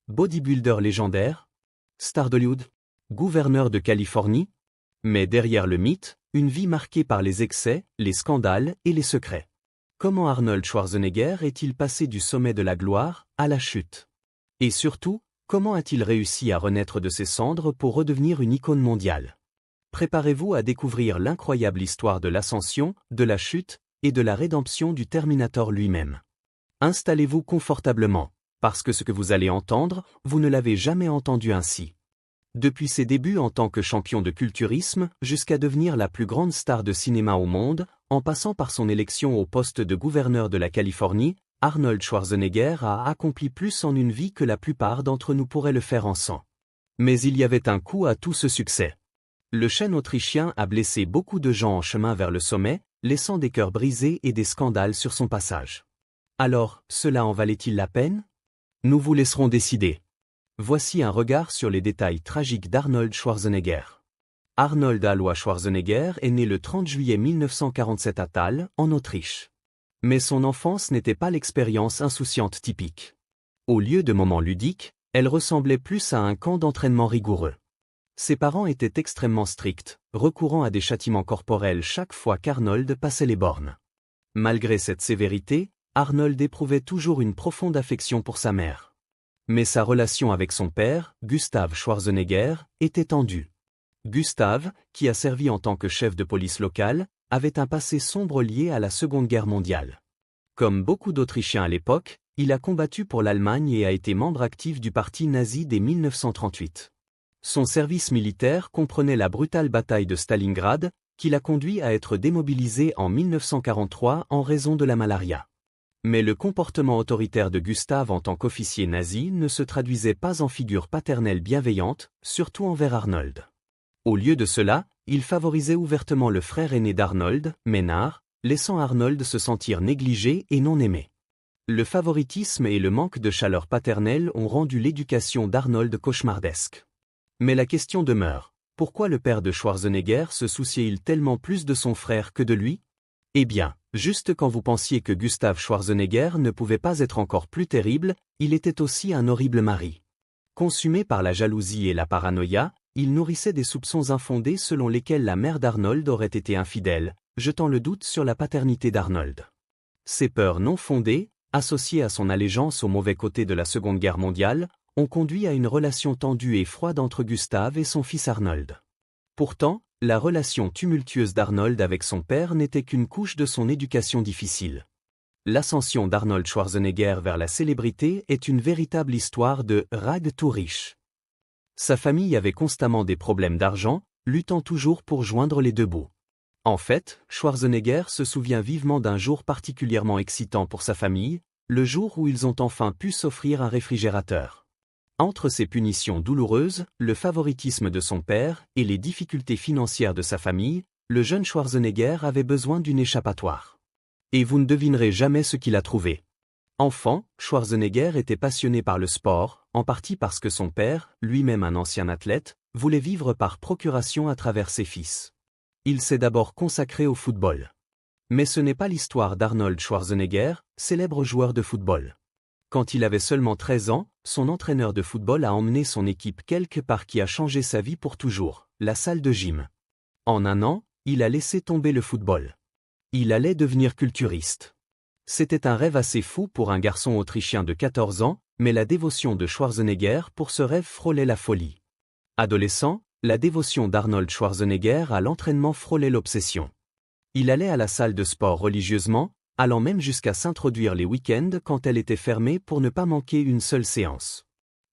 bodybuilder légendaire, star d'Hollywood, gouverneur de Californie. Mais derrière le mythe, une vie marquée par les excès, les scandales et les secrets. Comment Arnold Schwarzenegger est-il passé du sommet de la gloire à la chute? Et surtout, comment a-t-il réussi à renaître de ses cendres pour redevenir une icône mondiale? Préparez-vous à découvrir l'incroyable histoire de l'ascension, de la chute et de la rédemption du Terminator lui-même. Installez-vous confortablement, parce que ce que vous allez entendre, vous ne l'avez jamais entendu ainsi. Depuis ses débuts en tant que champion de culturisme, jusqu'à devenir la plus grande star de cinéma au monde, en passant par son élection au poste de gouverneur de la Californie, Arnold Schwarzenegger a accompli plus en une vie que la plupart d'entre nous pourraient le faire en 100. Mais il y avait un coût à tout ce succès. Le chêne autrichien a blessé beaucoup de gens en chemin vers le sommet, laissant des cœurs brisés et des scandales sur son passage. Alors, cela en valait-il la peine? Nous vous laisserons décider. Voici un regard sur les détails tragiques d'Arnold Schwarzenegger. Arnold Alois Schwarzenegger est né le 30 juillet 1947 à Thal, en Autriche. Mais son enfance n'était pas l'expérience insouciante typique. Au lieu de moments ludiques, elle ressemblait plus à un camp d'entraînement rigoureux. Ses parents étaient extrêmement stricts, recourant à des châtiments corporels chaque fois qu'Arnold passait les bornes. Malgré cette sévérité, Arnold éprouvait toujours une profonde affection pour sa mère. Mais sa relation avec son père, Gustav Schwarzenegger, était tendue. Gustav, qui a servi en tant que chef de police local, avait un passé sombre lié à la Seconde Guerre mondiale. Comme beaucoup d'Autrichiens à l'époque, il a combattu pour l'Allemagne et a été membre actif du parti nazi dès 1938. Son service militaire comprenait la brutale bataille de Stalingrad, qui l'a conduit à être démobilisé en 1943 en raison de la malaria. Mais le comportement autoritaire de Gustav en tant qu'officier nazi ne se traduisait pas en figure paternelle bienveillante, surtout envers Arnold. Au lieu de cela, il favorisait ouvertement le frère aîné d'Arnold, Maynard, laissant Arnold se sentir négligé et non aimé. Le favoritisme et le manque de chaleur paternelle ont rendu l'éducation d'Arnold cauchemardesque. Mais la question demeure, pourquoi le père de Schwarzenegger se souciait-il tellement plus de son frère que de lui? Eh bien, juste quand vous pensiez que Gustav Schwarzenegger ne pouvait pas être encore plus terrible, il était aussi un horrible mari. Consumé par la jalousie et la paranoïa, il nourrissait des soupçons infondés selon lesquels la mère d'Arnold aurait été infidèle, jetant le doute sur la paternité d'Arnold. Ces peurs non fondées, associées à son allégeance au mauvais côté de la Seconde Guerre mondiale, ont conduit à une relation tendue et froide entre Gustav et son fils Arnold. Pourtant, la relation tumultueuse d'Arnold avec son père n'était qu'une couche de son éducation difficile. L'ascension d'Arnold Schwarzenegger vers la célébrité est une véritable histoire de « rag tout riche ». Sa famille avait constamment des problèmes d'argent, luttant toujours pour joindre les deux bouts. En fait, Schwarzenegger se souvient vivement d'un jour particulièrement excitant pour sa famille, le jour où ils ont enfin pu s'offrir un réfrigérateur. Entre ces punitions douloureuses, le favoritisme de son père et les difficultés financières de sa famille, le jeune Schwarzenegger avait besoin d'une échappatoire. Et vous ne devinerez jamais ce qu'il a trouvé. Enfant, Schwarzenegger était passionné par le sport, en partie parce que son père, lui-même un ancien athlète, voulait vivre par procuration à travers ses fils. Il s'est d'abord consacré au football. Mais ce n'est pas l'histoire d'Arnold Schwarzenegger, célèbre joueur de football. Quand il avait seulement 13 ans, son entraîneur de football a emmené son équipe quelque part qui a changé sa vie pour toujours, la salle de gym. En un an, il a laissé tomber le football. Il allait devenir culturiste. C'était un rêve assez fou pour un garçon autrichien de 14 ans, mais la dévotion de Schwarzenegger pour ce rêve frôlait la folie. Adolescent, la dévotion d'Arnold Schwarzenegger à l'entraînement frôlait l'obsession. Il allait à la salle de sport religieusement, allant même jusqu'à s'introduire les week-ends quand elle était fermée pour ne pas manquer une seule séance.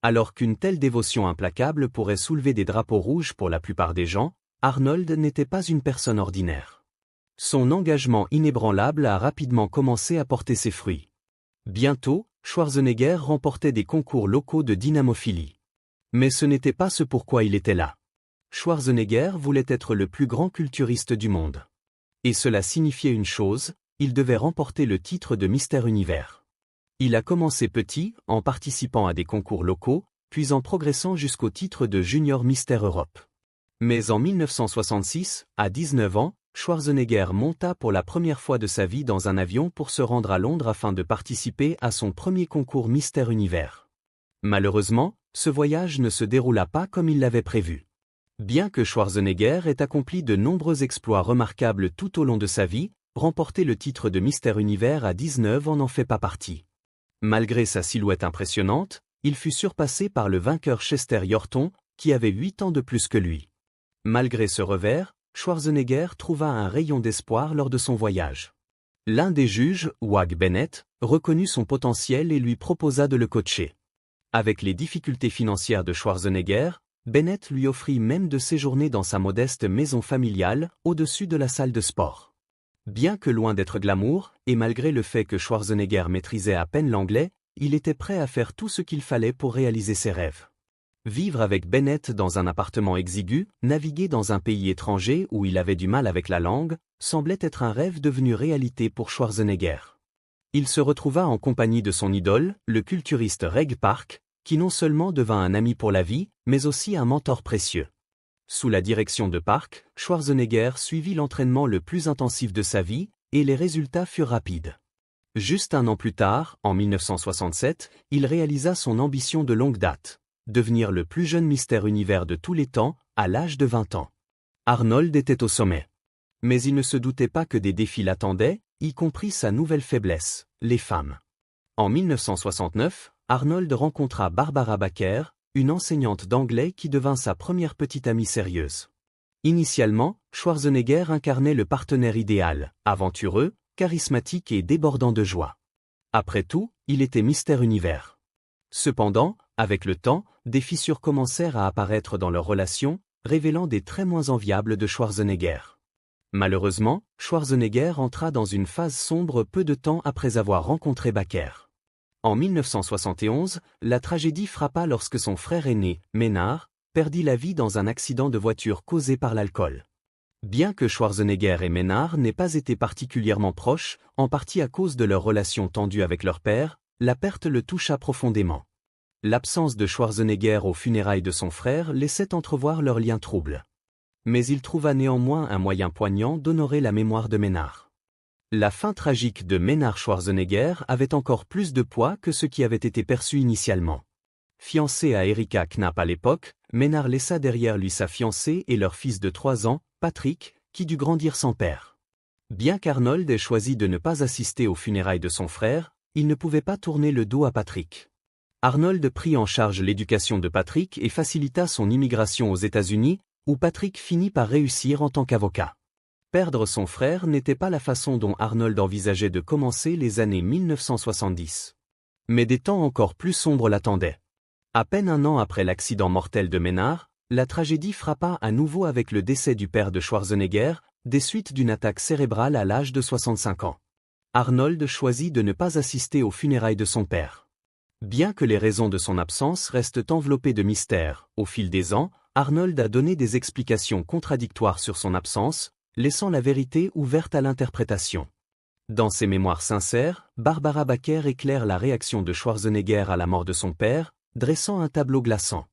Alors qu'une telle dévotion implacable pourrait soulever des drapeaux rouges pour la plupart des gens, Arnold n'était pas une personne ordinaire. Son engagement inébranlable a rapidement commencé à porter ses fruits. Bientôt, Schwarzenegger remportait des concours locaux de dynamophilie. Mais ce n'était pas ce pourquoi il était là. Schwarzenegger voulait être le plus grand culturiste du monde. Et cela signifiait une chose, il devait remporter le titre de Mister Univers. Il a commencé petit, en participant à des concours locaux, puis en progressant jusqu'au titre de Junior Mister Europe. Mais en 1966, à 19 ans, Schwarzenegger monta pour la première fois de sa vie dans un avion pour se rendre à Londres afin de participer à son premier concours Mister Univers. Malheureusement, ce voyage ne se déroula pas comme il l'avait prévu. Bien que Schwarzenegger ait accompli de nombreux exploits remarquables tout au long de sa vie, remporter le titre de Mister Univers à 19 ans n'en fait pas partie. Malgré sa silhouette impressionnante, il fut surpassé par le vainqueur Chester Yorton, qui avait 8 ans de plus que lui. Malgré ce revers, Schwarzenegger trouva un rayon d'espoir lors de son voyage. L'un des juges, Wag Bennett, reconnut son potentiel et lui proposa de le coacher. Avec les difficultés financières de Schwarzenegger, Bennett lui offrit même de séjourner dans sa modeste maison familiale, au-dessus de la salle de sport. Bien que loin d'être glamour, et malgré le fait que Schwarzenegger maîtrisait à peine l'anglais, il était prêt à faire tout ce qu'il fallait pour réaliser ses rêves. Vivre avec Bennett dans un appartement exigu, naviguer dans un pays étranger où il avait du mal avec la langue, semblait être un rêve devenu réalité pour Schwarzenegger. Il se retrouva en compagnie de son idole, le culturiste Reg Park, qui non seulement devint un ami pour la vie, mais aussi un mentor précieux. Sous la direction de Park, Schwarzenegger suivit l'entraînement le plus intensif de sa vie, et les résultats furent rapides. Juste un an plus tard, en 1967, il réalisa son ambition de longue date, devenir le plus jeune Mister Univers de tous les temps, à l'âge de 20 ans. Arnold était au sommet. Mais il ne se doutait pas que des défis l'attendaient, y compris sa nouvelle faiblesse, les femmes. En 1969, Arnold rencontra Barbara Baker, une enseignante d'anglais qui devint sa première petite amie sérieuse. Initialement, Schwarzenegger incarnait le partenaire idéal, aventureux, charismatique et débordant de joie. Après tout, il était Mister Univers. Cependant, avec le temps, des fissures commencèrent à apparaître dans leur relation, révélant des traits moins enviables de Schwarzenegger. Malheureusement, Schwarzenegger entra dans une phase sombre peu de temps après avoir rencontré Baker. En 1971, la tragédie frappa lorsque son frère aîné, Maynard, perdit la vie dans un accident de voiture causé par l'alcool. Bien que Schwarzenegger et Maynard n'aient pas été particulièrement proches, en partie à cause de leur relation tendue avec leur père, la perte le toucha profondément. L'absence de Schwarzenegger aux funérailles de son frère laissait entrevoir leur lien trouble. Mais il trouva néanmoins un moyen poignant d'honorer la mémoire de Maynard. La fin tragique de Maynard Schwarzenegger avait encore plus de poids que ce qui avait été perçu initialement. Fiancé à Erika Knapp à l'époque, Maynard laissa derrière lui sa fiancée et leur fils de 3 ans, Patrick, qui dut grandir sans père. Bien qu'Arnold ait choisi de ne pas assister aux funérailles de son frère, il ne pouvait pas tourner le dos à Patrick. Arnold prit en charge l'éducation de Patrick et facilita son immigration aux États-Unis, où Patrick finit par réussir en tant qu'avocat. Perdre son frère n'était pas la façon dont Arnold envisageait de commencer les années 1970. Mais des temps encore plus sombres l'attendaient. À peine un an après l'accident mortel de Maynard, la tragédie frappa à nouveau avec le décès du père de Schwarzenegger, des suites d'une attaque cérébrale à l'âge de 65 ans. Arnold choisit de ne pas assister aux funérailles de son père. Bien que les raisons de son absence restent enveloppées de mystère, au fil des ans, Arnold a donné des explications contradictoires sur son absence, laissant la vérité ouverte à l'interprétation. Dans ses mémoires sincères, Barbara Baker éclaire la réaction de Schwarzenegger à la mort de son père, dressant un tableau glaçant.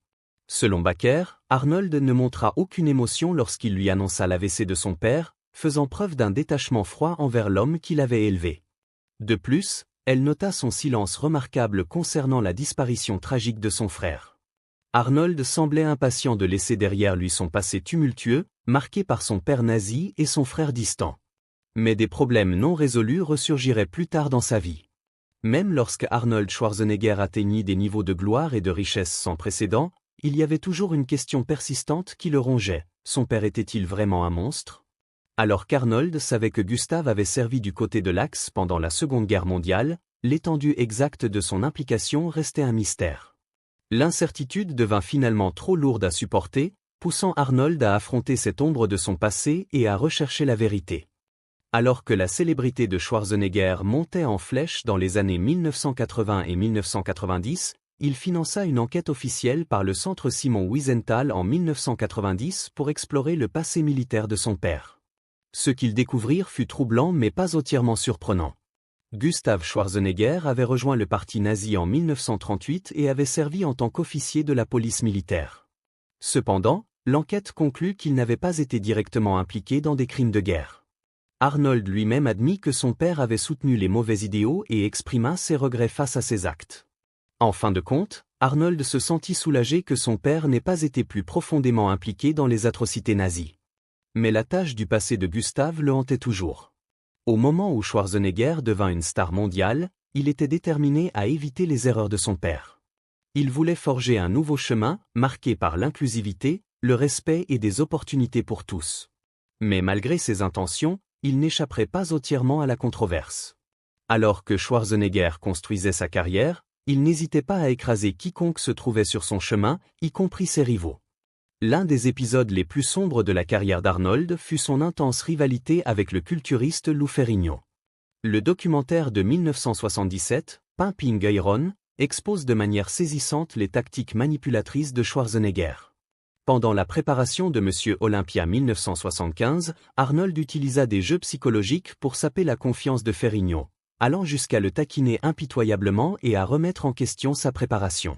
Selon Baker, Arnold ne montra aucune émotion lorsqu'il lui annonça l'AVC de son père, faisant preuve d'un détachement froid envers l'homme qui l'avait élevé. De plus, elle nota son silence remarquable concernant la disparition tragique de son frère. Arnold semblait impatient de laisser derrière lui son passé tumultueux, marqué par son père nazi et son frère distant. Mais des problèmes non résolus ressurgiraient plus tard dans sa vie. Même lorsque Arnold Schwarzenegger atteignit des niveaux de gloire et de richesse sans précédent, il y avait toujours une question persistante qui le rongeait. Son père était-il vraiment un monstre? Alors qu'Arnold savait que Gustave avait servi du côté de l'Axe pendant la Seconde Guerre mondiale, l'étendue exacte de son implication restait un mystère. L'incertitude devint finalement trop lourde à supporter, poussant Arnold à affronter cette ombre de son passé et à rechercher la vérité. Alors que la célébrité de Schwarzenegger montait en flèche dans les années 1980 et 1990, il finança une enquête officielle par le Centre Simon Wiesenthal en 1990 pour explorer le passé militaire de son père. Ce qu'ils découvrirent fut troublant mais pas entièrement surprenant. Gustav Schwarzenegger avait rejoint le parti nazi en 1938 et avait servi en tant qu'officier de la police militaire. Cependant, l'enquête conclut qu'il n'avait pas été directement impliqué dans des crimes de guerre. Arnold lui-même admit que son père avait soutenu les mauvais idéaux et exprima ses regrets face à ces actes. En fin de compte, Arnold se sentit soulagé que son père n'ait pas été plus profondément impliqué dans les atrocités nazies. Mais la tâche du passé de Gustav le hantait toujours. Au moment où Schwarzenegger devint une star mondiale, il était déterminé à éviter les erreurs de son père. Il voulait forger un nouveau chemin, marqué par l'inclusivité, le respect et des opportunités pour tous. Mais malgré ses intentions, il n'échapperait pas entièrement à la controverse. Alors que Schwarzenegger construisait sa carrière, il n'hésitait pas à écraser quiconque se trouvait sur son chemin, y compris ses rivaux. L'un des épisodes les plus sombres de la carrière d'Arnold fut son intense rivalité avec le culturiste Lou Ferrigno. Le documentaire de 1977, Pimping Iron, expose de manière saisissante les tactiques manipulatrices de Schwarzenegger. Pendant la préparation de Monsieur Olympia 1975, Arnold utilisa des jeux psychologiques pour saper la confiance de Ferrigno, allant jusqu'à le taquiner impitoyablement et à remettre en question sa préparation.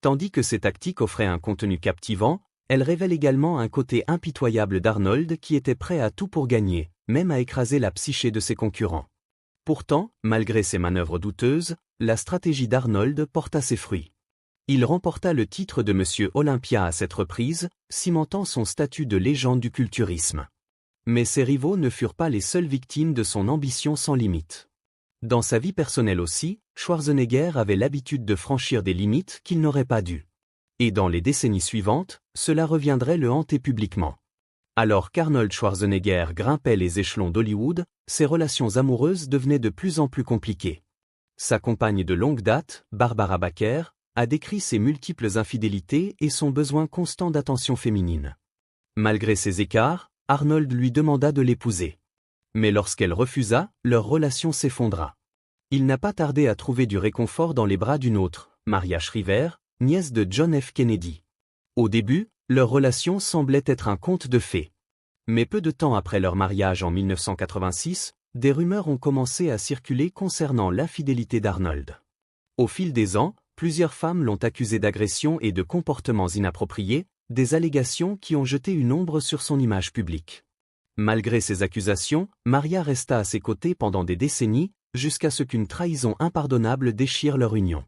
Tandis que ces tactiques offraient un contenu captivant, elles révèlent également un côté impitoyable d'Arnold qui était prêt à tout pour gagner, même à écraser la psyché de ses concurrents. Pourtant, malgré ces manœuvres douteuses, la stratégie d'Arnold porta ses fruits. Il remporta le titre de Monsieur Olympia à cette reprise, cimentant son statut de légende du culturisme. Mais ses rivaux ne furent pas les seules victimes de son ambition sans limite. Dans sa vie personnelle aussi, Schwarzenegger avait l'habitude de franchir des limites qu'il n'aurait pas dû. Et dans les décennies suivantes, cela reviendrait le hanter publiquement. Alors qu'Arnold Schwarzenegger grimpait les échelons d'Hollywood, ses relations amoureuses devenaient de plus en plus compliquées. Sa compagne de longue date, Barbara Baker, a décrit ses multiples infidélités et son besoin constant d'attention féminine. Malgré ces écarts, Arnold lui demanda de l'épouser. Mais lorsqu'elle refusa, leur relation s'effondra. Il n'a pas tardé à trouver du réconfort dans les bras d'une autre, Maria Shriver, nièce de John F. Kennedy. Au début, leur relation semblait être un conte de fées. Mais peu de temps après leur mariage en 1986, des rumeurs ont commencé à circuler concernant l'infidélité d'Arnold. Au fil des ans, plusieurs femmes l'ont accusé d'agression et de comportements inappropriés, des allégations qui ont jeté une ombre sur son image publique. Malgré ces accusations, Maria resta à ses côtés pendant des décennies, jusqu'à ce qu'une trahison impardonnable déchire leur union.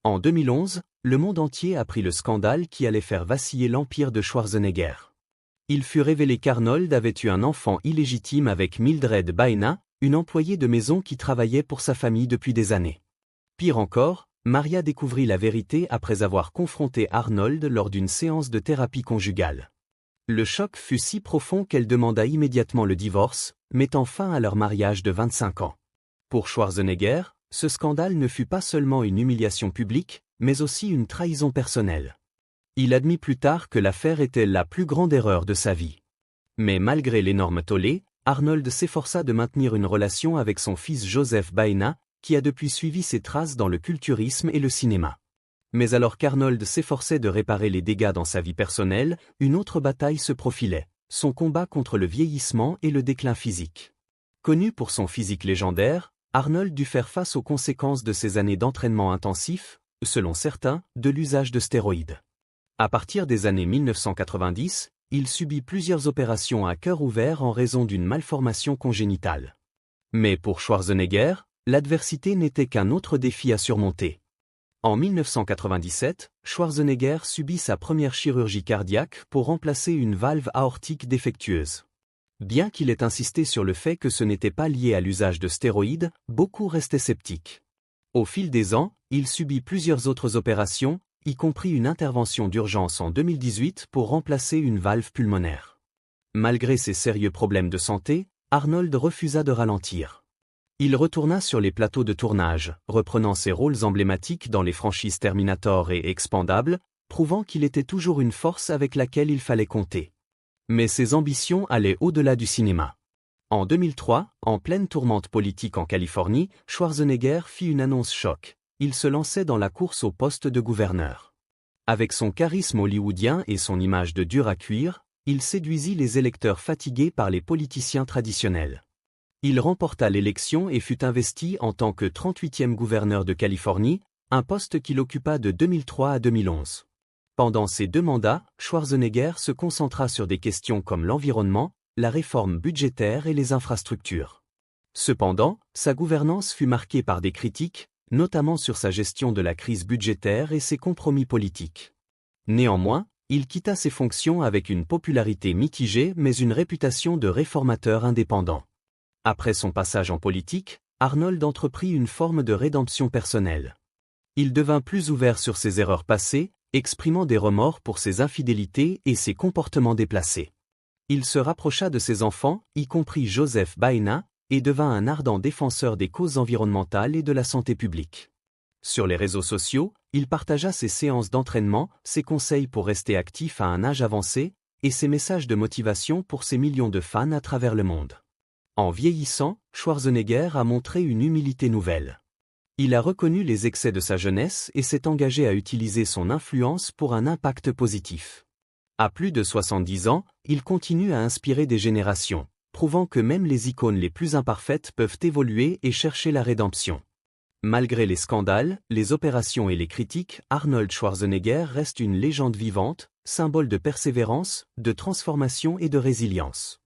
En 2011, le monde entier apprit le scandale qui allait faire vaciller l'empire de Schwarzenegger. Il fut révélé qu'Arnold avait eu un enfant illégitime avec Mildred Baena, une employée de maison qui travaillait pour sa famille depuis des années. Pire encore, Maria découvrit la vérité après avoir confronté Arnold lors d'une séance de thérapie conjugale. Le choc fut si profond qu'elle demanda immédiatement le divorce, mettant fin à leur mariage de 25 ans. Pour Schwarzenegger, ce scandale ne fut pas seulement une humiliation publique, mais aussi une trahison personnelle. Il admit plus tard que l'affaire était la plus grande erreur de sa vie. Mais malgré l'énorme tollé, Arnold s'efforça de maintenir une relation avec son fils Joseph Baena, qui a depuis suivi ses traces dans le culturisme et le cinéma. Mais alors qu'Arnold s'efforçait de réparer les dégâts dans sa vie personnelle, une autre bataille se profilait, son combat contre le vieillissement et le déclin physique. Connu pour son physique légendaire, Arnold dut faire face aux conséquences de ses années d'entraînement intensif, selon certains, de l'usage de stéroïdes. À partir des années 1990, il subit plusieurs opérations à cœur ouvert en raison d'une malformation congénitale. Mais pour Schwarzenegger, l'adversité n'était qu'un autre défi à surmonter. En 1997, Schwarzenegger subit sa première chirurgie cardiaque pour remplacer une valve aortique défectueuse. Bien qu'il ait insisté sur le fait que ce n'était pas lié à l'usage de stéroïdes, beaucoup restaient sceptiques. Au fil des ans, il subit plusieurs autres opérations, y compris une intervention d'urgence en 2018 pour remplacer une valve pulmonaire. Malgré ses sérieux problèmes de santé, Arnold refusa de ralentir. Il retourna sur les plateaux de tournage, reprenant ses rôles emblématiques dans les franchises Terminator et Expendable, prouvant qu'il était toujours une force avec laquelle il fallait compter. Mais ses ambitions allaient au-delà du cinéma. En 2003, en pleine tourmente politique en Californie, Schwarzenegger fit une annonce choc. Il se lançait dans la course au poste de gouverneur. Avec son charisme hollywoodien et son image de dur à cuire, il séduisit les électeurs fatigués par les politiciens traditionnels. Il remporta l'élection et fut investi en tant que 38e gouverneur de Californie, un poste qu'il occupa de 2003 à 2011. Pendant ces 2 mandats, Schwarzenegger se concentra sur des questions comme l'environnement, la réforme budgétaire et les infrastructures. Cependant, sa gouvernance fut marquée par des critiques, notamment sur sa gestion de la crise budgétaire et ses compromis politiques. Néanmoins, il quitta ses fonctions avec une popularité mitigée mais une réputation de réformateur indépendant. Après son passage en politique, Arnold entreprit une forme de rédemption personnelle. Il devint plus ouvert sur ses erreurs passées, exprimant des remords pour ses infidélités et ses comportements déplacés. Il se rapprocha de ses enfants, y compris Joseph Baena, et devint un ardent défenseur des causes environnementales et de la santé publique. Sur les réseaux sociaux, il partagea ses séances d'entraînement, ses conseils pour rester actif à un âge avancé, et ses messages de motivation pour ses millions de fans à travers le monde. En vieillissant, Schwarzenegger a montré une humilité nouvelle. Il a reconnu les excès de sa jeunesse et s'est engagé à utiliser son influence pour un impact positif. À plus de 70 ans, il continue à inspirer des générations, prouvant que même les icônes les plus imparfaites peuvent évoluer et chercher la rédemption. Malgré les scandales, les opérations et les critiques, Arnold Schwarzenegger reste une légende vivante, symbole de persévérance, de transformation et de résilience.